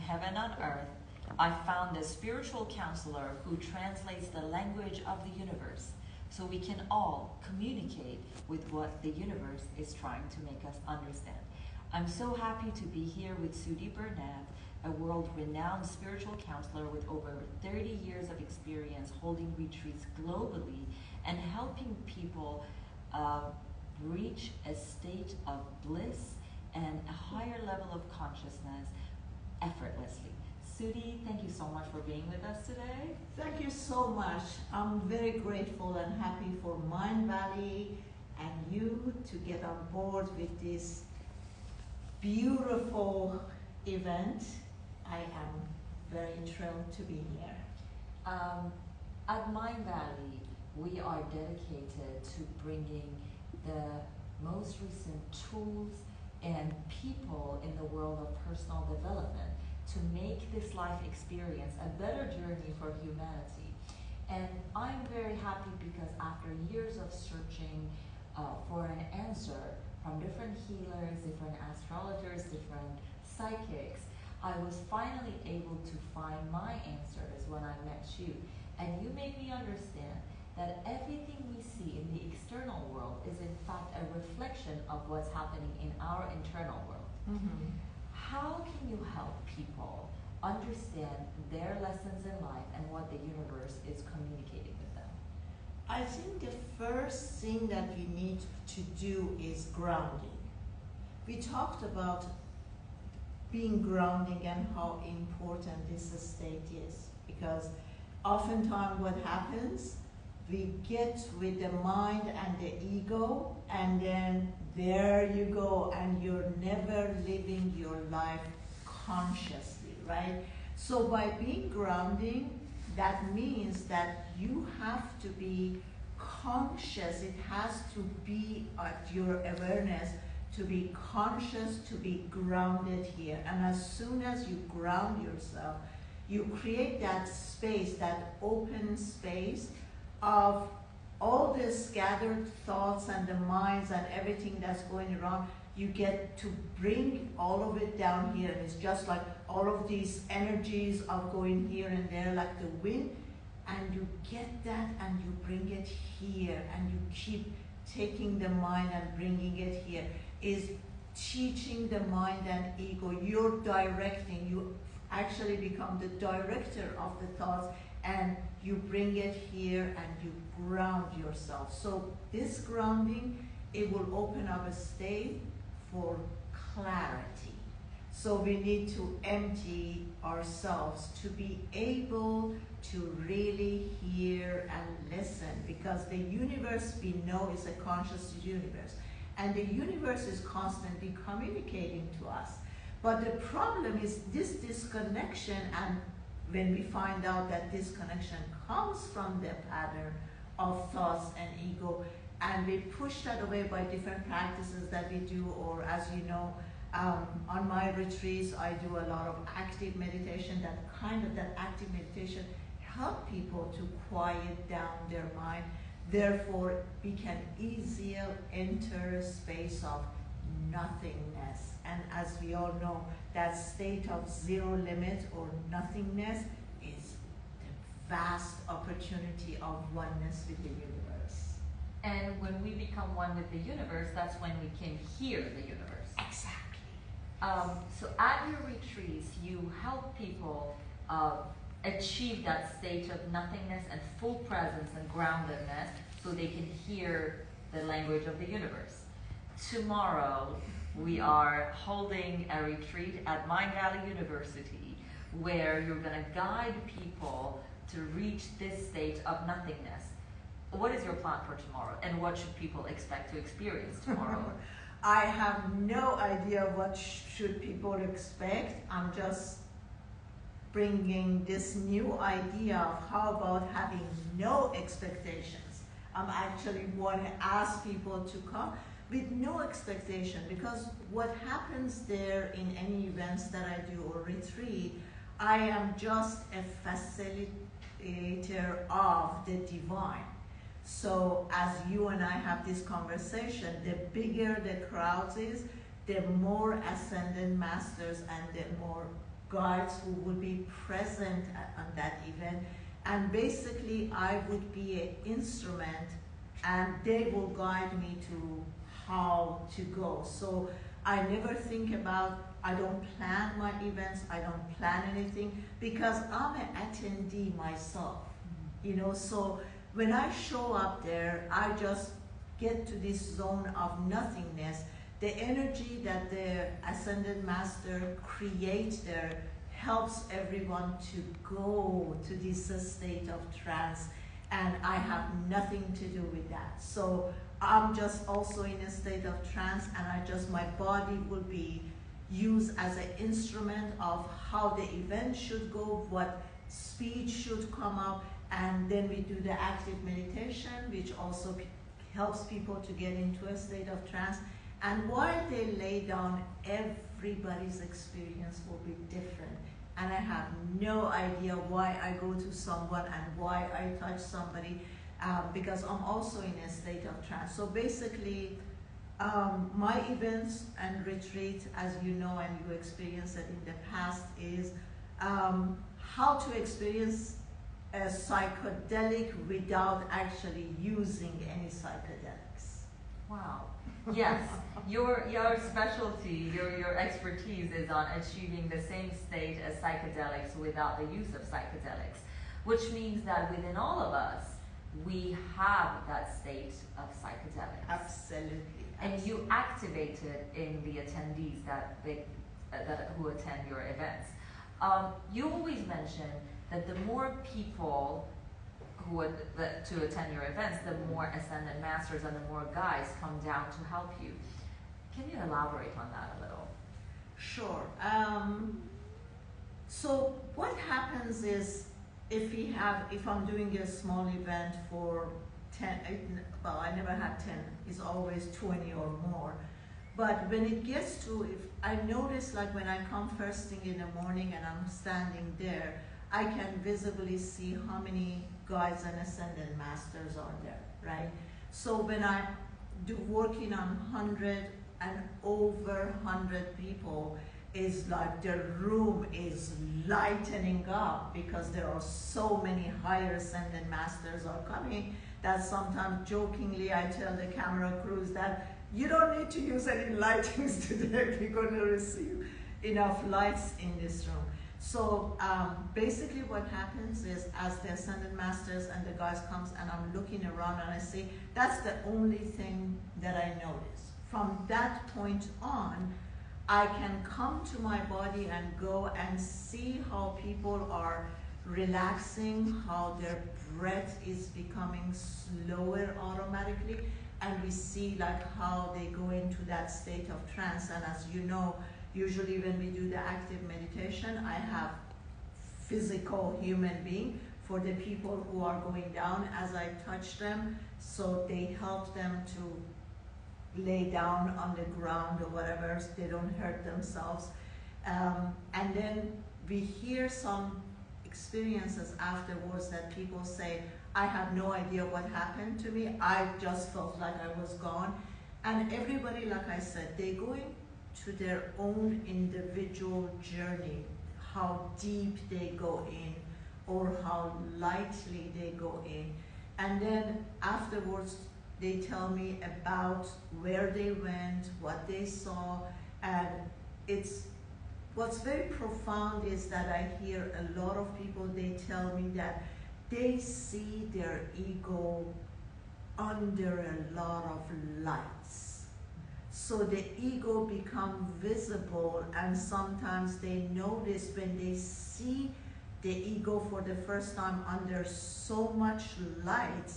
heaven on earth, I found a spiritual counselor who translates the language of the universe so we can all communicate with what the universe is trying to make us understand. I'm so happy to be here with Sudhi Burnett, a world-renowned spiritual counselor with over 30 years of experience holding retreats globally and helping people reach a state of bliss and a higher level of consciousness effortlessly. Sudhi, thank you so much for being with us today. Thank you so much. I'm very grateful and happy for Mind Valley and you to get on board with this beautiful event. I am very thrilled to be here. At Mind Valley, we are dedicated to bringing the most recent tools and people in the world of personal development to make this life experience a better journey for humanity. And I'm very happy because after years of searching for an answer from different healers, different astrologers, different psychics, I was finally able to find my answers when I met you. And you made me understand that everything we see in the external world is in fact a reflection of what's happening in our internal world. Mm-hmm. How can you help people understand their lessons in life and what the universe is communicating with them? I think the first thing that we need to do is grounding. We talked about being grounding and how important this state is, because oftentimes what happens, we get with the mind and the ego, and then there you go, and you're never living your life consciously, right? So by being grounding, that means that you have to be conscious. It has to be at your awareness to be conscious, to be grounded here. And as soon as you ground yourself, you create that space, that open space of all the scattered thoughts and the minds and everything that's going around. You get to bring all of it down here, and it's just like all of these energies of going here and there like the wind, and you get that and you bring it here, and you keep taking the mind and bringing it here. Is teaching the mind and ego. You're directing, you actually become the director of the thoughts, and you bring it here and you ground yourself. So this grounding, it will open up a state for clarity. So we need to empty ourselves to be able to really hear and listen, because the universe we know is a conscious universe, and the universe is constantly communicating to us. But the problem is this disconnection, and when we find out that this connection comes from the pattern of thoughts and ego, and we push that away by different practices that we do, or as you know, on my retreats, I do a lot of active meditation. That active meditation help people to quiet down their mind. Therefore, we can easier enter a space of nothingness. And as we all know, that state of zero limit or nothingness is the vast opportunity of oneness with the universe. And when we become one with the universe, that's when we can hear the universe. Exactly. So at your retreats, you help people achieve that state of nothingness and full presence and groundedness so they can hear the language of the universe. Tomorrow, we are holding a retreat at Mind Valley University where you're going to guide people to reach this state of nothingness. What is your plan for tomorrow, and what should people expect to experience tomorrow? I have no idea what should people expect. I'm just bringing this new idea of how about having no expectations. I'm actually want to ask people to come with no expectation, because what happens there in any events that I do or retreat, I am just a facilitator of the divine. So as you and I have this conversation, the bigger the crowds is, the more ascended masters and the more guides who would be present on that event, and basically I would be an instrument and they will guide me to how to go. So I never think about, I don't plan my events, I don't plan anything, because I'm an attendee myself, you know. So when I show up there, I just get to this zone of nothingness. The energy that the Ascended Master creates there helps everyone to go to this state of trance, and I have nothing to do with that. So I'm just also in a state of trance, and my body will be used as an instrument of how the event should go, what speech should come up, and then we do the active meditation, which also helps people to get into a state of trance. And while they lay down, everybody's experience will be different. And I have no idea why I go to someone and why I touch somebody, because I'm also in a state of trance. So basically, my events and retreat, as you know and you experienced it in the past, is how to experience a psychedelic without actually using any psychedelics. Wow. Yes, your specialty, your expertise is on achieving the same state as psychedelics without the use of psychedelics, which means that within all of us, we have that state of psychedelics. Absolutely. And you activate it in the attendees who attend your events. You always mention that the more people to attend your events, the more Ascended Masters and the more guides come down to help you. Can you elaborate on that a little? Sure. So what happens is, if I'm doing a small event for 10, well, I never had 10, it's always 20 or more. But when it gets to, if I notice, like when I come first thing in the morning and I'm standing there, I can visibly see how many guides and Ascended Masters are there, right? So when I do working on 100 and over 100 people, is like the room is lightening up, because there are so many higher Ascended Masters are coming that sometimes jokingly I tell the camera crews that you don't need to use any lightings today, we're going to receive enough lights in this room. So basically what happens is, as the Ascended Masters and the guides comes and I'm looking around and I see, that's the only thing that I notice. From that point on, I can come to my body and go and see how people are relaxing, how their breath is becoming slower automatically, and we see like how they go into that state of trance. And as you know, usually when we do the active meditation, I have physical human being for the people who are going down as I touch them, so they help them to lay down on the ground or whatever, so they don't hurt themselves. And then we hear some experiences afterwards that people say, I have no idea what happened to me, I just felt like I was gone. And everybody, like I said, they go into their own individual journey, how deep they go in or how lightly they go in. And then afterwards, they tell me about where they went, what they saw, and what's very profound is that I hear a lot of people, they tell me that they see their ego under a lot of lights. So the ego become visible, and sometimes they notice when they see the ego for the first time under so much light,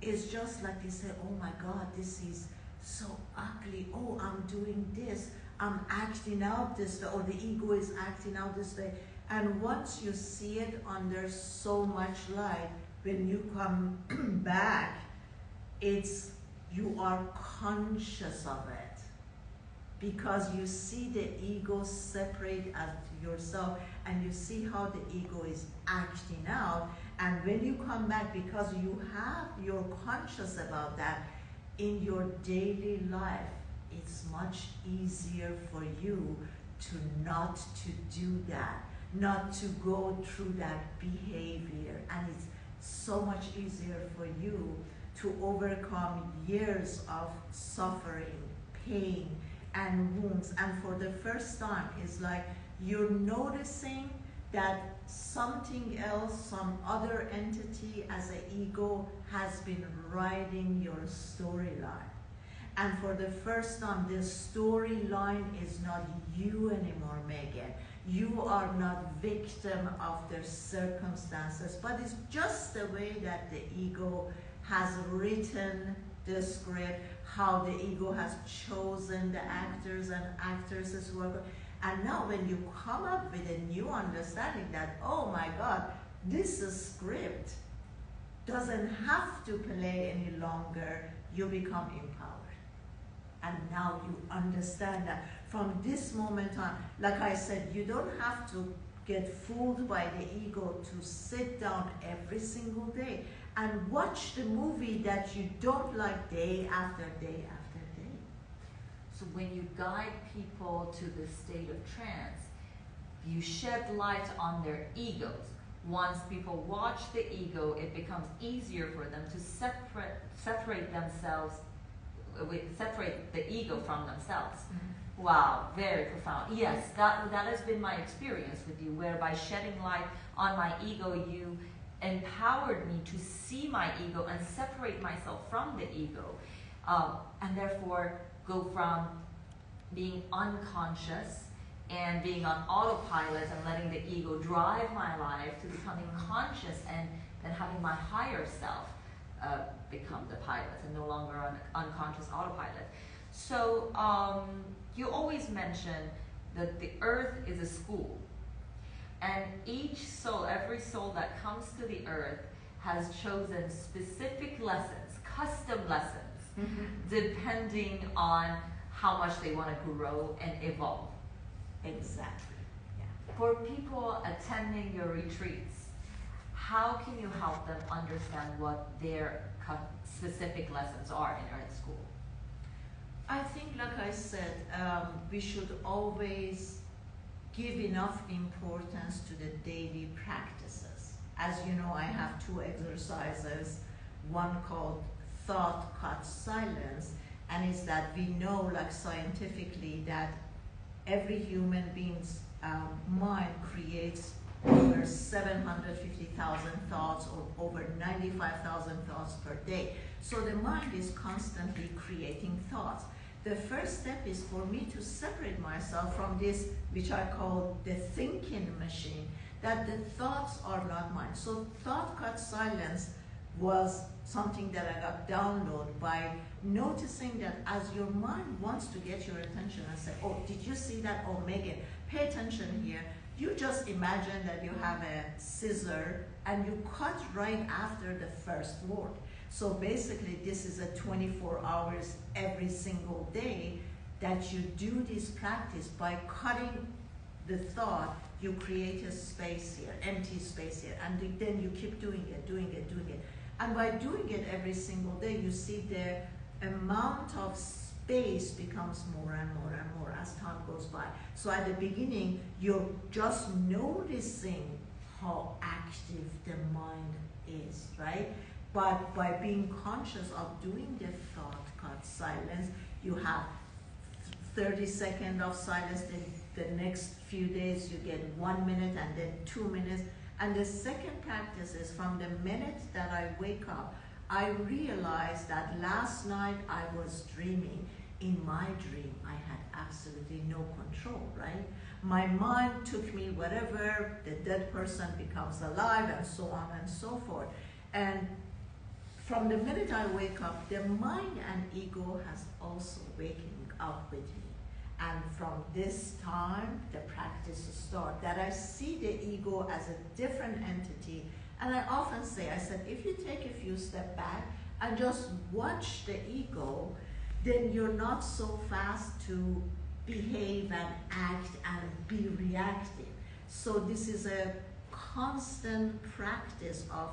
it's just like they say, oh my God, this is so ugly. Oh, I'm doing this. I'm acting out this way, or the ego is acting out this way. And once you see it under so much light, when you come back, you are conscious of it, because you see the ego separate as yourself, and you see how the ego is acting out. And when you come back, because you're conscious about that in your daily life, it's much easier for you to not to do that. not to go through that behavior. And it's so much easier for you to overcome years of suffering, pain, and wounds. And for the first time, it's like you're noticing that something else, some other entity as an ego has been writing your storyline. And for the first time, the storyline is not you anymore, Megan. You are not victim of their circumstances, but it's just the way that the ego has written the script, how the ego has chosen the actors and actresses who are. And now when you come up with a new understanding that, oh my God, this script doesn't have to play any longer, you become empowered. And now you understand that from this moment on, like I said, you don't have to get fooled by the ego to sit down every single day and watch the movie that you don't like day after day after day. So when you guide people to the state of trance, you shed light on their egos. Once people watch the ego, it becomes easier for them to separate themselves, separate the ego from themselves. Mm-hmm. Wow, very profound. Yes, that has been my experience with you, where by shedding light on my ego, you empowered me to see my ego and separate myself from the ego, and therefore go from being unconscious and being on autopilot and letting the ego drive my life to becoming conscious and then having my higher self become the pilot and no longer on unconscious autopilot. So you always mention that the earth is a school, and each soul, every soul that comes to the earth has chosen specific lessons, custom lessons, depending on how much they want to grow and evolve. Exactly. Yeah. For people attending your retreats, how can you help them understand what their specific lessons are in Earth School? I think, like I said, we should always give enough importance to the daily practices. As you know, I have 2 exercises, one called Thought Cut Silence, and it's that we know, like scientifically, that every human being's mind creates over 750,000 thoughts or over 95,000 thoughts per day. So the mind is constantly creating thoughts. The first step is for me to separate myself from this, which I call the thinking machine, that the thoughts are not mine. So Thought Cut Silence was something that I got downloaded by noticing that as your mind wants to get your attention and say, oh, did you see that? Oh, Megan, pay attention here. You just imagine that you have a scissor and you cut right after the first word. So basically, this is a 24 hours every single day that you do this practice. By cutting the thought, you create a space here, empty space here, and then you keep doing it. And by doing it every single day, you see the amount of space becomes more and more and more as time goes by. So at the beginning, you're just noticing how active the mind is, right? But by being conscious of doing the thought cut silence, you have 30 seconds of silence, then the next few days you get 1 minute and then 2 minutes. And the second practice is from the minute that I wake up, I realized that last night I was dreaming. In my dream, I had absolutely no control, right? My mind took me wherever the dead person becomes alive and so on and so forth. And from the minute I wake up, the mind and ego has also waking up with me. And from this time, the practice starts, that I see the ego as a different entity. And I often say, I said, if you take a few steps back and just watch the ego, then you're not so fast to behave and act and be reactive. So this is a constant practice of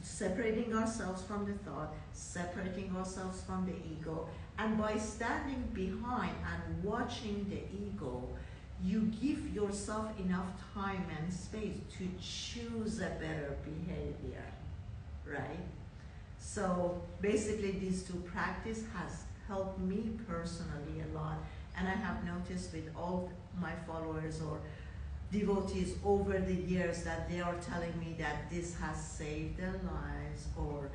separating ourselves from the thought, separating ourselves from the ego, and by standing behind and watching the ego, you give yourself enough time and space to choose a better behavior, right? So basically these two practices has helped me personally a lot, and I have noticed with all my followers or devotees over the years that they are telling me that this has saved their lives, or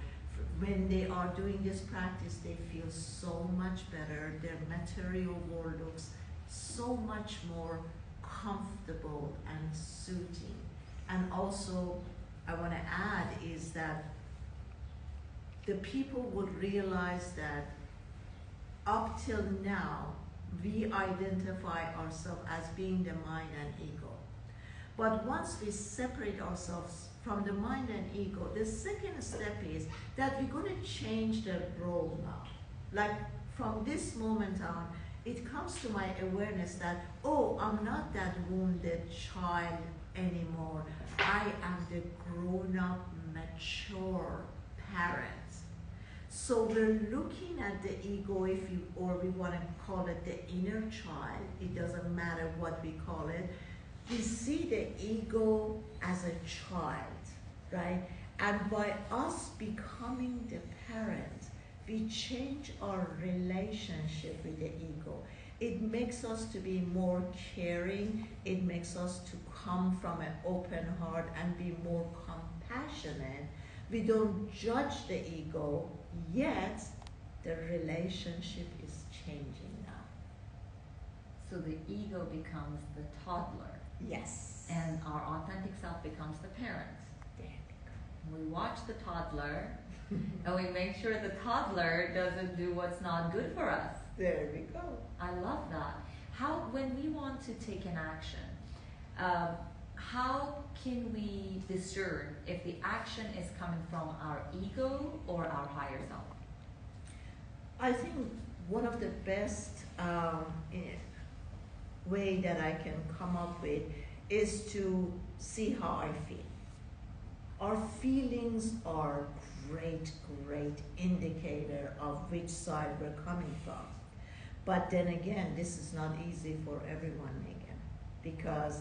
when they are doing this practice they feel so much better, their material world looks so much more comfortable and suiting. And also I want to add is that the people would realize that up till now we identify ourselves as being the mind and ego. But once we separate ourselves from the mind and ego, the second step is that we're going to change the role now. Like from this moment on, it comes to my awareness that, oh, I'm not that wounded child anymore. I am the grown-up, mature parent. So we're looking at the ego, if you, or we want to call it the inner child, it doesn't matter what we call it. We see the ego as a child, right? And by us becoming the parent, we change our relationship with the ego. It makes us to be more caring. It makes us to come from an open heart and be more compassionate. We don't judge the ego, yet the relationship is changing now. So the ego becomes the toddler. Yes. And our authentic self becomes the parent. There we We watch the toddler and we make sure the toddler doesn't do what's not good for us. There we go. I love that. How, when we want to take an action, how can we discern if the action is coming from our ego or our higher self? I think one of the best way that I can come up with is to see how I feel. Our feelings are great indicator of which side we're coming from. But then again, this is not easy for everyone, Megan, because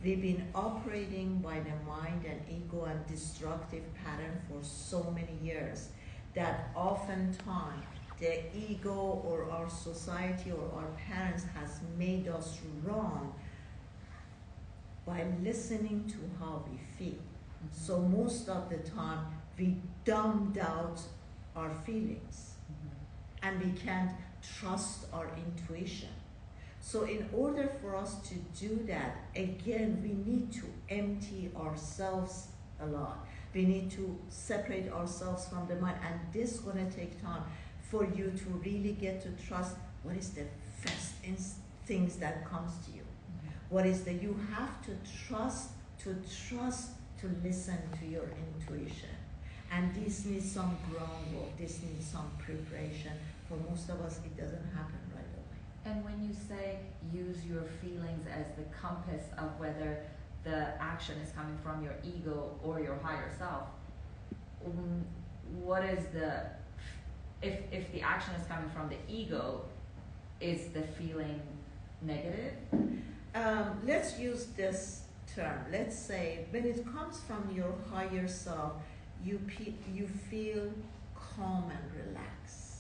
we've been operating by the mind and ego and destructive pattern for so many years that oftentimes the ego or our society or our parents has made us wrong by listening to how we feel. So most of the time we dumbed out our feelings and we can't trust our intuition. So in order for us to do that, again, we need to empty ourselves a lot. We need to separate ourselves from the mind, and this is going to take time for you to really get to trust what is the first things that comes to you. What is that you have to trust to listen to your intuition. And this needs some groundwork, this needs some preparation. For most of us, it doesn't happen right away. And when you say use your feelings as the compass of whether the action is coming from your ego or your higher self, what is the, if the action is coming from the ego, is the feeling negative? Let's use this term. Let's say when it comes from your higher self, you feel calm and relaxed.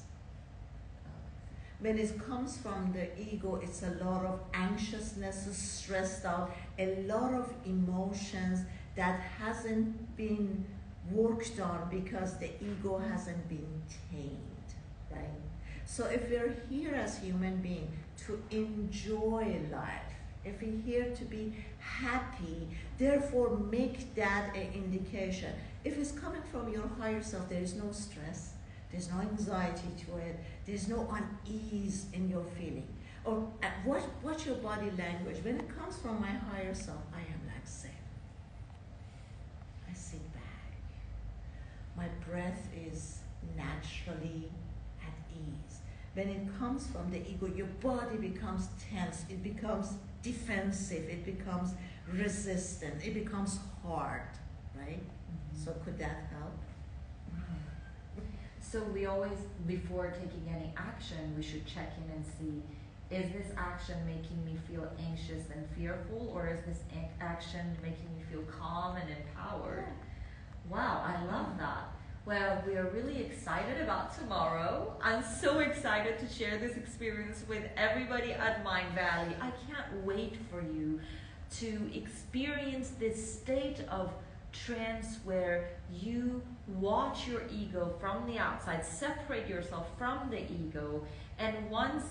When it comes from the ego, it's a lot of anxiousness, stressed out, a lot of emotions that hasn't been worked on because the ego hasn't been tamed, right? So if we're here as human beings to enjoy life, if we're here to be happy, therefore make that an indication. If it's coming from your higher self, there is no stress, there's no anxiety to it, there's no unease in your feeling. Or what's your body language? When it comes from my higher self, I am like zen. I sit back. My breath is naturally at ease. When it comes from the ego, your body becomes tense, it becomes defensive, it becomes resistant, it becomes hard, right? So could that help? So we always, before taking any action, we should check in and see is this action making me feel anxious and fearful, or is this action making me feel calm and empowered? Wow, I love that. Well, we are really excited about tomorrow. I'm so excited to share this experience with everybody at Mind Valley. I can't wait for you to experience this state of trance where you watch your ego from the outside, separate yourself from the ego, and once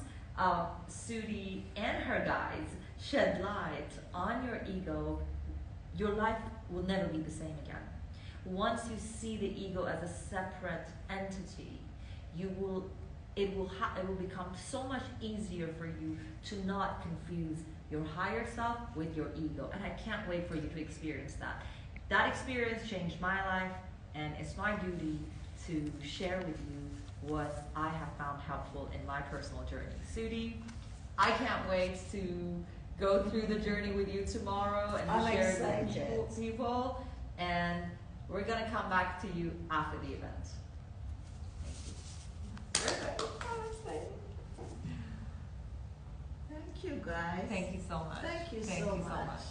Sudi and her guides shed light on your ego, your life will never be the same again. Once you see the ego as a separate entity, it will become so much easier for you to not confuse your higher self with your ego. And I can't wait for you to experience that. That experience changed my life, and it's my duty to share with you what I have found helpful in my personal journey. Sudi, I can't wait to go through the journey with you tomorrow and to share it with people. And we're going to come back to you after the event. Thank you, guys. Thank you so much. Thank you Thank so you so much. much.